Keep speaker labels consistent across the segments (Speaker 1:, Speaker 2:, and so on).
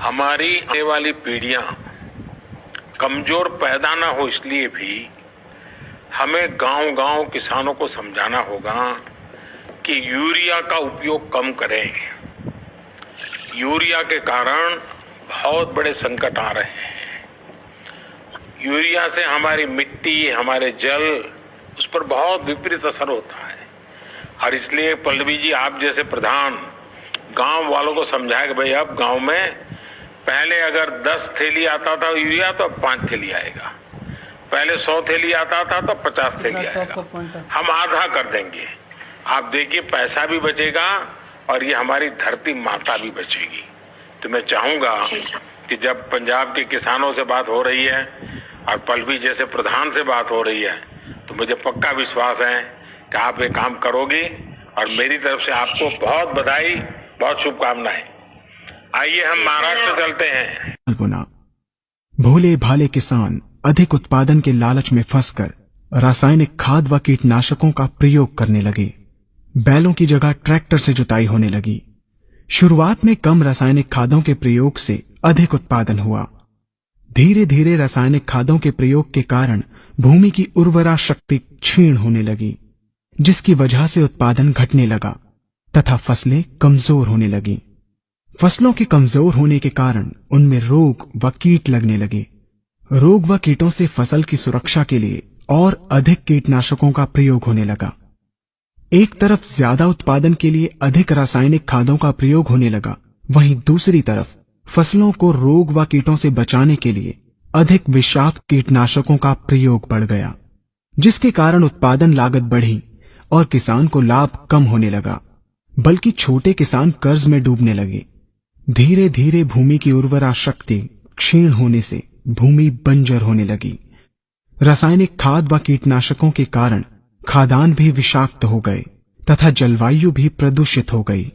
Speaker 1: हमारी आने वाली पीढ़ियां कमजोर पैदा ना हो, इसलिए भी हमें गांव-गांव किसानों को समझाना होगा कि यूरिया का उपयोग कम करें। यूरिया के कारण बहुत बड़े संकट आ रहे हैं। यूरिया से हमारी मिट्टी, हमारे जल, उस पर बहुत विपरीत असर होता है। और इसलिए पल्लवी जी, आप जैसे प्रधान गांव वालों को समझाए कि भाई अब गांव में पहले अगर 10 थैली आता था यूरिया तो अब 5 थैली आएगा, पहले 100 थैली आता था तो 50 थैली आएगा। हम आधा कर देंगे। आप देखिए, पैसा भी बचेगा और ये हमारी धरती माता भी बचेगी। तो मैं चाहूंगा कि जब पंजाब के किसानों से बात हो रही है और पल्लवी जैसे प्रधान से बात हो रही है, तो मुझे पक्का विश्वास है कि आप ये काम करोगी। और मेरी तरफ से आपको बहुत बधाई, बहुत शुभकामनाएं। आइए हम महाराष्ट्र चलते हैं।
Speaker 2: भोले भाले किसान अधिक उत्पादन के लालच में फंसकर रासायनिक खाद व कीटनाशकों का प्रयोग करने लगे। बैलों की जगह ट्रैक्टर से जुताई होने लगी। शुरुआत में कम रासायनिक खादों के प्रयोग से अधिक उत्पादन हुआ। धीरे धीरे रासायनिक खादों के प्रयोग के कारण भूमि की उर्वरा शक्ति क्षीण होने लगी, जिसकी वजह से उत्पादन घटने लगा तथा फसलें कमजोर होने लगी। फसलों के कमजोर होने के कारण उनमें रोग व कीट लगने लगे। रोग व कीटों से फसल की सुरक्षा के लिए और अधिक कीटनाशकों का प्रयोग होने लगा। एक तरफ ज्यादा उत्पादन के लिए अधिक रासायनिक खादों का प्रयोग होने लगा, वहीं दूसरी तरफ फसलों को रोग व कीटों से बचाने के लिए अधिक विषाक्त कीटनाशकों का प्रयोग बढ़ गया, जिसके कारण उत्पादन लागत बढ़ी और किसान को लाभ कम होने लगा, बल्कि छोटे किसान कर्ज में डूबने लगे। धीरे धीरे भूमि की उर्वरा शक्ति क्षीण होने से भूमि बंजर होने लगी। रासायनिक खाद व कीटनाशकों के कारण खाद्यान्न भी विषाक्त हो गए तथा जलवायु भी प्रदूषित हो गई,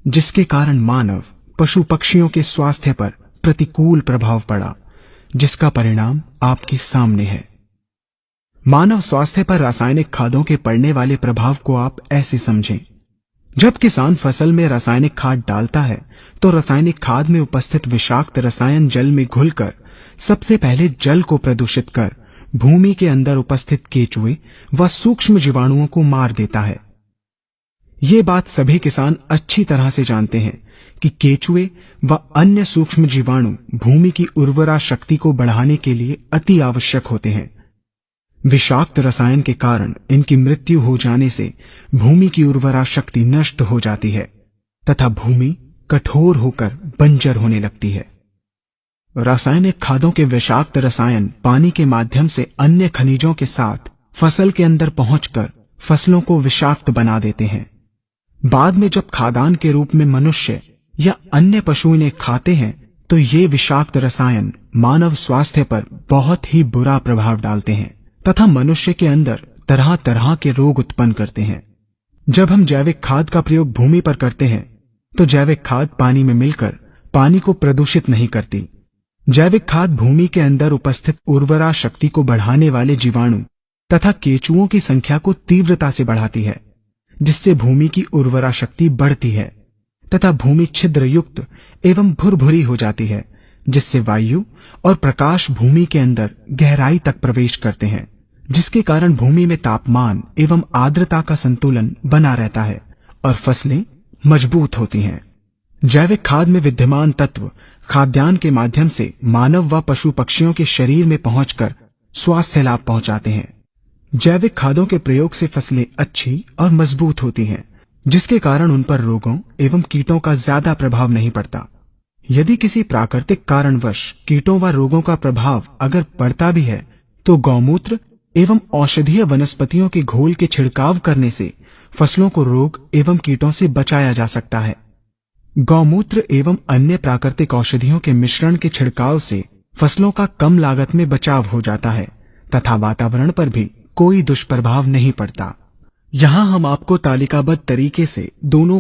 Speaker 2: जिसके कारण मानव, पशु पक्षियों के स्वास्थ्य पर प्रतिकूल प्रभाव पड़ा, जिसका परिणाम आपके सामने है। मानव स्वास्थ्य पर रासायनिक खादों के पड़ने वाले प्रभाव को आप ऐसे समझें। जब किसान फसल में रासायनिक खाद डालता है तो रासायनिक खाद में उपस्थित विषाक्त रसायन जल में घुलकर सबसे पहले जल को प्रदूषित कर भूमि के अंदर उपस्थित केचुए व सूक्ष्म जीवाणुओं को मार देता है। ये बात सभी किसान अच्छी तरह से जानते हैं कि केचुए व अन्य सूक्ष्म जीवाणु भूमि की उर्वरा शक्ति को बढ़ाने के लिए अति आवश्यक होते हैं। विषाक्त रसायन के कारण इनकी मृत्यु हो जाने से भूमि की उर्वरा शक्ति नष्ट हो जाती है तथा भूमि कठोर होकर बंजर होने लगती है। रासायनिक खादों के विषाक्त रसायन पानी के माध्यम से अन्य खनिजों के साथ फसल के अंदर पहुंचकर फसलों को विषाक्त बना देते हैं। बाद में जब खाद्यान्न के रूप में मनुष्य या अन्य पशु इन्हें खाते हैं तो ये विषाक्त रसायन मानव स्वास्थ्य पर बहुत ही बुरा प्रभाव डालते हैं तथा मनुष्य के अंदर तरह तरह के रोग उत्पन्न करते हैं। जब हम जैविक खाद का प्रयोग भूमि पर करते हैं तो जैविक खाद पानी में मिलकर पानी को प्रदूषित नहीं करती। जैविक खाद भूमि के अंदर उपस्थित उर्वरा शक्ति को बढ़ाने वाले जीवाणु तथा केचुओं की संख्या को तीव्रता से बढ़ाती है, जिससे भूमि की उर्वरा शक्ति बढ़ती है तथा भूमि छिद्र युक्त एवं भुरभुरी हो जाती है, जिससे वायु और प्रकाश भूमि के अंदर गहराई तक प्रवेश करते हैं, जिसके कारण भूमि में तापमान एवं आर्द्रता का संतुलन बना रहता है और फसलें मजबूत होती हैं। जैविक खाद में विद्यमान तत्व खाद्यान्न के माध्यम से मानव व पशु पक्षियों के शरीर में पहुंचकर स्वास्थ्य लाभ पहुंचाते हैं। जैविक खादों के प्रयोग से फसलें अच्छी और मजबूत होती हैं, जिसके कारण उन पर रोगों एवं कीटों का ज्यादा प्रभाव नहीं पड़ता। यदि किसी प्राकृतिक कारणवश कीटों व रोगों का प्रभाव अगर पड़ता भी है तो गौमूत्र एवं औषधीय वनस्पतियों के घोल के छिड़काव करने से फसलों को रोग एवं कीटों से बचाया जा सकता है। गौमूत्र एवं अन्य प्राकृतिक औषधियों के मिश्रण के छिड़काव से फसलों का कम लागत में बचाव हो जाता है तथा वातावरण पर भी कोई दुष्प्रभाव नहीं पड़ता। यहाँ हम आपको तालिकाबद्ध तरीके से दोनों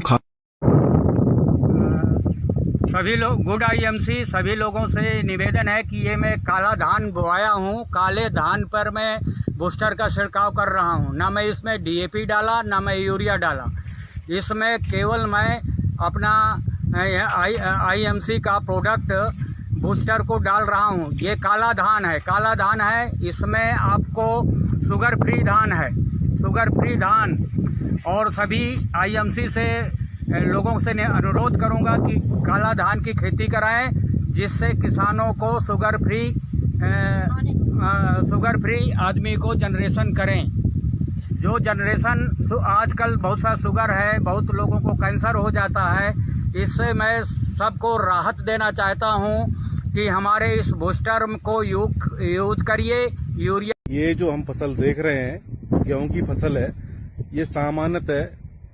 Speaker 3: सभी लोग गुड आईएमसी सभी लोगों से निवेदन है कि ये मैं काला धान बोआया हूँ। काले धान पर मैं बूस्टर का छिड़काव कर रहा हूँ। ना मैं इसमें डीएपी डाला, ना मैं यूरिया डाला। इसमें केवल मैं अपना IMC का प्रोडक्ट बूस्टर को डाल रहा हूँ। ये काला धान है, इसमें आपको शुगर फ्री धान है, शुगर फ्री धान। और सभी IMC से लोगों से अनुरोध करूँगा कि काला धान की खेती कराएं, जिससे किसानों को शुगर फ्री आदमी को जनरेशन करें। जो जनरेशन आजकल बहुत सा शुगर है, बहुत लोगों को कैंसर हो जाता है। इससे मैं सबको राहत देना चाहता हूं कि हमारे इस बूस्टर को यूज करिए। यूरिया,
Speaker 4: ये जो हम फसल देख रहे हैं गेहूं की फसल है, ये सामान्यतः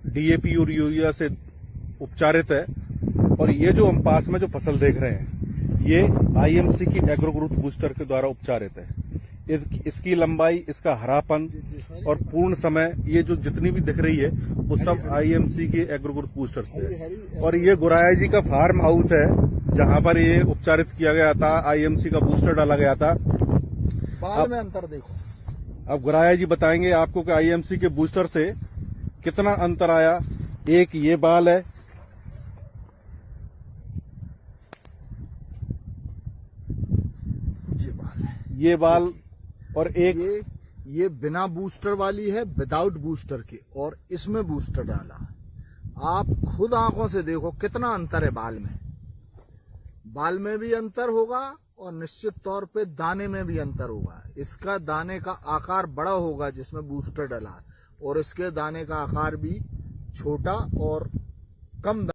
Speaker 4: DAP और यूरिया से उपचारित है। और ये जो हम पास में जो फसल देख रहे हैं, ये IMC की एग्रो ग्रोथ बूस्टर के द्वारा उपचारित है। इसकी लंबाई, इसका हरापन और पूर्ण समय, ये जो जितनी भी दिख रही है वो सब IMC के एग्रो ग्रोथ बूस्टर से है। और ये गुराया जी का फार्म हाउस है, जहां पर ये उपचारित किया गया था, IMC का बूस्टर डाला गया था।
Speaker 5: बाल में अंतर देखो।
Speaker 4: अब गुराया जी बताएंगे आपको कि IMC के बूस्टर से कितना अंतर आया। एक ये बाल है, ये बाल, और एक
Speaker 5: ये बिना बूस्टर वाली है, विदाउट बूस्टर के, और इसमें बूस्टर डाला। आप खुद आंखों से देखो कितना अंतर है बाल में भी अंतर होगा, और निश्चित तौर पे दाने में भी अंतर होगा। इसका दाने का आकार बड़ा होगा जिसमें बूस्टर डाला, और इसके दाने का आकार भी छोटा और कम